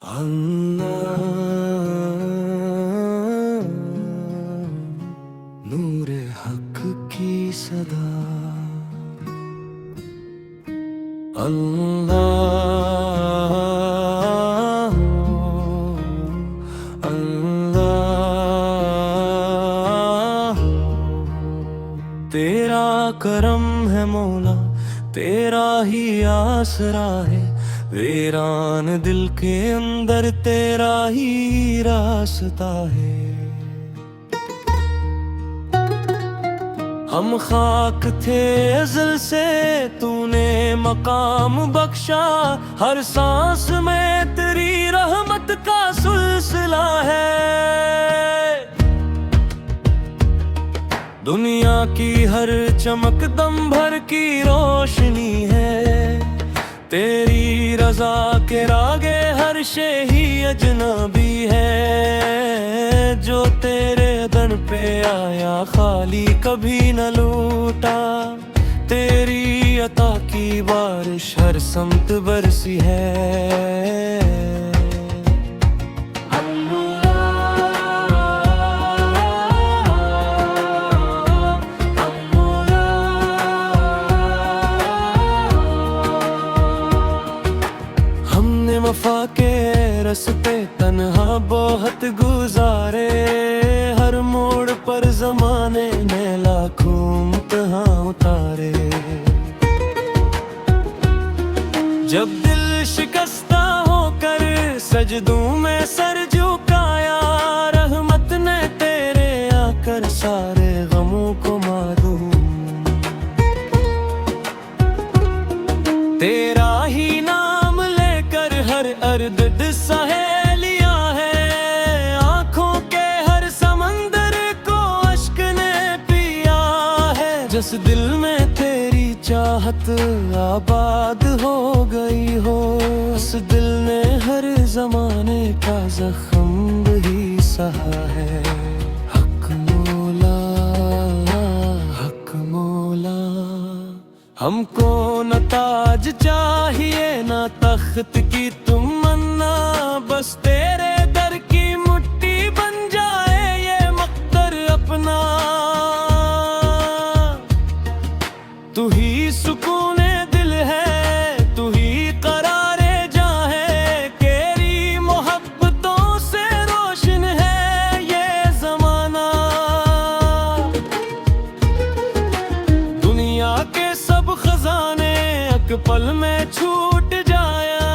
अल्लाह नूरे हक की सदा। अल्लाह अल्लाह तेरा करम है मौला, तेरा ही आसरा है। वीरान दिल के अंदर तेरा ही रास्ता है। हम खाक थे अज़ल से, तूने मकाम बख्शा। हर सांस में तेरी रहमत का सिलसिला है। दुनिया की हर चमक दम भर की रोशनी है। तेरी रजा के रागे हर शे ही अजनबी है। जो तेरे दर पे आया खाली कभी न लूटा। तेरी अता की बारिश हर समत बरसी है। वफा के रस्ते तन्हा बहुत गुजारे। हर मोड़ पर जमाने ने लाखों इम्तिहान उतारे। जब दिल शिकस्ता होकर सजदों में सर झुकाया। रहमत ने तेरे आकर सारे गमों को मारूं। तेरा ही नाम लेकर हर अर्द सहेलियां है। आंखों के हर समंदर को अश्क ने पिया है। जिस दिल में तेरी चाहत आबाद हो गई हो, उस दिल ने हर जमाने का जख्म भी सहा है। हक मौला हक मौला, हमको न ताज चाहिए न तख्त की तमन्ना। बस तेरे दर की मुट्ठी बन जाए ये मक़दर अपना। तू ही सुकूने दिल है, तू ही करारे जा है। तेरी मोहब्बतों से रोशन है ये ज़माना। दुनिया के सब खजाने एक पल में छूट जाया।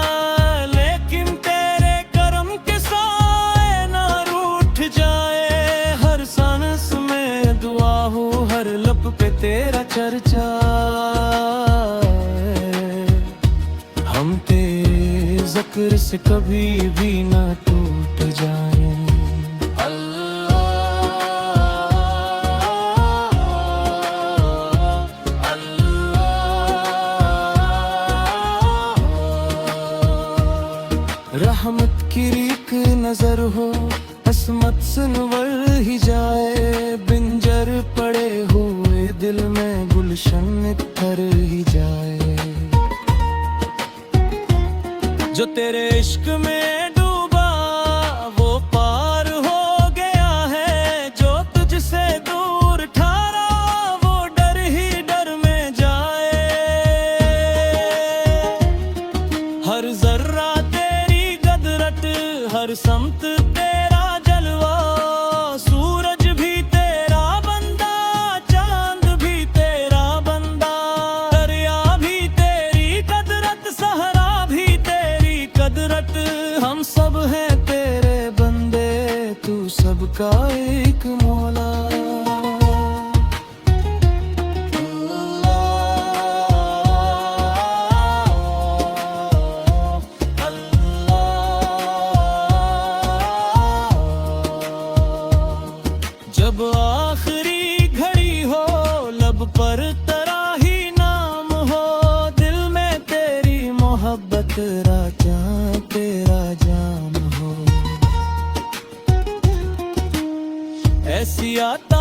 लेकिन तेरे करम के साए ना रूठ जाए। हर सांस में दुआ हो, हर लब पे तेरा चर्चा। हम तेरे ज़िक्र से कभी भी ना टूट जाए। रहमत की रीक नजर हो, असमत सुनवर ही जाए। बिंजर पड़े हुए दिल में गुलशन निखर ही जाए। जो तेरे इश्क में डूबा वो पार हो गया है। जो तुझसे दूर ठहरा वो डर ही डर में जाए। हर जर्रा हर समत तेरा जलवा। सूरज भी तेरा बंदा, चांद भी तेरा बंदा। दरिया भी तेरी कदरत, सहरा भी तेरी कदरत। हम सब हैं तेरे बंदे, तू सबका एक मौला। जब आखिरी घड़ी हो, लब पर तेरा ही नाम हो। दिल में तेरी मोहब्बत राजा तेरा जान हो। ऐसी आता